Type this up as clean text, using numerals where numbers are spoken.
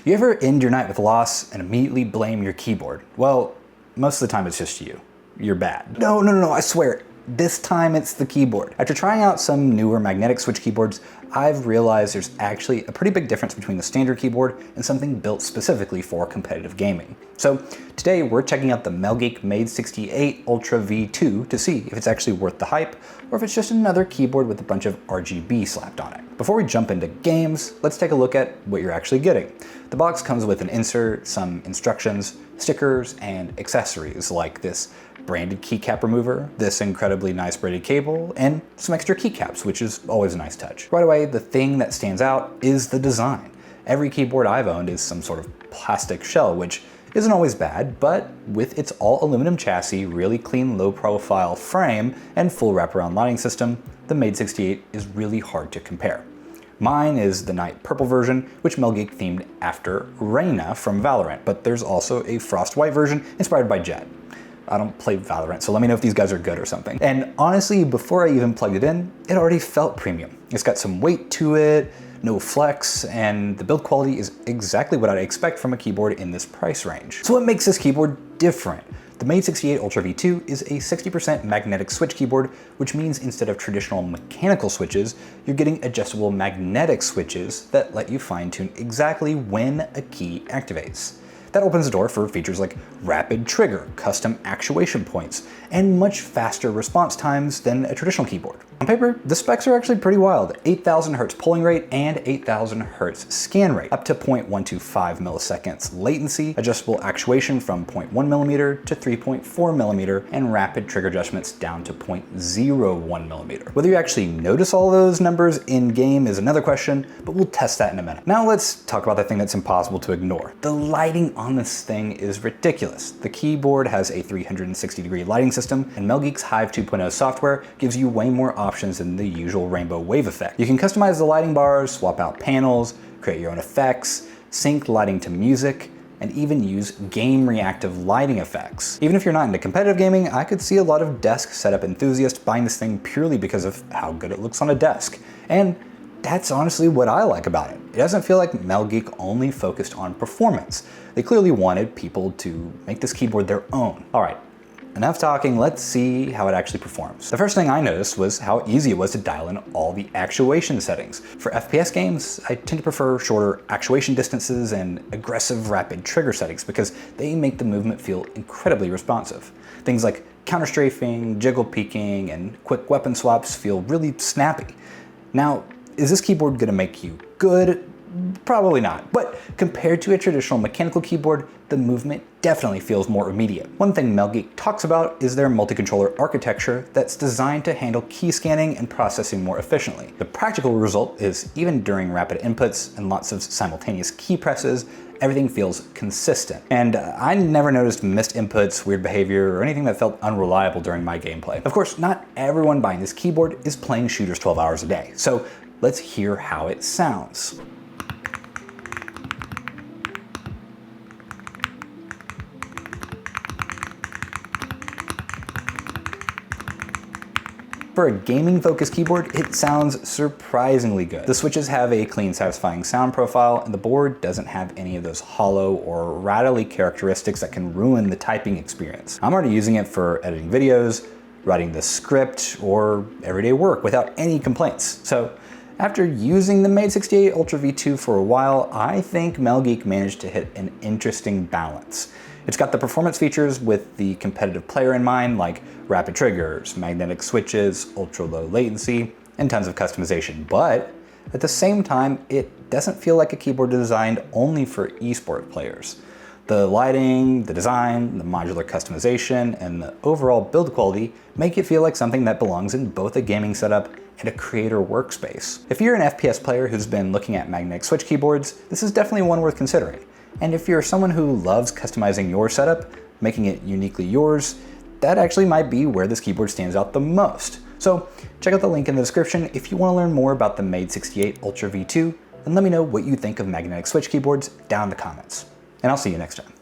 You ever end your night with loss and immediately blame your keyboard? Well, most of the time it's just you. You're bad. No, I swear. This time it's the keyboard. After trying out some newer magnetic switch keyboards, I've realized there's actually a pretty big difference between the standard keyboard and something built specifically for competitive gaming. So today we're checking out the MelGeek MADE68 Ultra V2 to see if it's actually worth the hype or if it's just another keyboard with a bunch of RGB slapped on it. Before we jump into games, let's take a look at what you're actually getting. The box comes with an insert, some instructions, stickers, and accessories like this branded keycap remover, this incredibly nice braided cable, and some extra keycaps, which is always a nice touch. Right away, the thing that stands out is the design. Every keyboard I've owned is some sort of plastic shell, which isn't always bad, but with its all aluminum chassis, really clean low profile frame, and full wraparound lighting system, the MADE68 is really hard to compare. Mine is the night purple version, which MelGeek themed after Reyna from Valorant, but there's also a frost white version inspired by Jet. I don't play Valorant, so let me know if these guys are good or something. And honestly, before I even plugged it in, it already felt premium. It's got some weight to it, no flex, and the build quality is exactly what I'd expect from a keyboard in this price range. So what makes this keyboard different? The MADE68 Ultra V2 is a 60% magnetic switch keyboard, which means instead of traditional mechanical switches, you're getting adjustable magnetic switches that let you fine-tune exactly when a key activates. That opens the door for features like rapid trigger, custom actuation points, and much faster response times than a traditional keyboard. On paper, the specs are actually pretty wild. 8,000 Hz polling rate and 8,000 Hz scan rate, up to 0.125 milliseconds latency, adjustable actuation from 0.1 millimeter to 3.4 millimeter, and rapid trigger adjustments down to 0.01 millimeter. Whether you actually notice all those numbers in-game is another question, but we'll test that in a minute. Now let's talk about the thing that's impossible to ignore. The lighting on this thing is ridiculous. The keyboard has a 360-degree lighting system, and MelGeek's Hive 2.0 software gives you way more options than the usual rainbow wave effect. You can customize the lighting bars, swap out panels, create your own effects, sync lighting to music, and even use game reactive lighting effects. Even if you're not into competitive gaming, I could see a lot of desk setup enthusiasts buying this thing purely because of how good it looks on a desk. And that's honestly what I like about it. It doesn't feel like MelGeek only focused on performance. They clearly wanted people to make this keyboard their own. All right, enough talking, let's see how it actually performs. The first thing I noticed was how easy it was to dial in all the actuation settings. For FPS games, I tend to prefer shorter actuation distances and aggressive rapid trigger settings because they make the movement feel incredibly responsive. Things like counter strafing, jiggle peeking, and quick weapon swaps feel really snappy. Now, is this keyboard gonna make you good? Probably not, but compared to a traditional mechanical keyboard, the movement definitely feels more immediate. One thing MelGeek talks about is their multi-controller architecture that's designed to handle key scanning and processing more efficiently. The practical result is even during rapid inputs and lots of simultaneous key presses, everything feels consistent. And I never noticed missed inputs, weird behavior, or anything that felt unreliable during my gameplay. Of course, not everyone buying this keyboard is playing shooters 12 hours a day, so let's hear how it sounds. For a gaming-focused keyboard, it sounds surprisingly good. The switches have a clean, satisfying sound profile, and the board doesn't have any of those hollow or rattly characteristics that can ruin the typing experience. I'm already using it for editing videos, writing the script, or everyday work without any complaints. So after using the MADE68 Ultra V2 for a while, I think MelGeek managed to hit an interesting balance. It's got the performance features with the competitive player in mind, like rapid triggers, magnetic switches, ultra low latency, and tons of customization. But at the same time, it doesn't feel like a keyboard designed only for esports players. The lighting, the design, the modular customization, and the overall build quality make it feel like something that belongs in both a gaming setup and a creator workspace. If you're an FPS player who's been looking at magnetic switch keyboards, this is definitely one worth considering. And if you're someone who loves customizing your setup, making it uniquely yours, that actually might be where this keyboard stands out the most. So check out the link in the description if you want to learn more about the MADE68 Ultra V2, and let me know what you think of magnetic switch keyboards down in the comments. And I'll see you next time.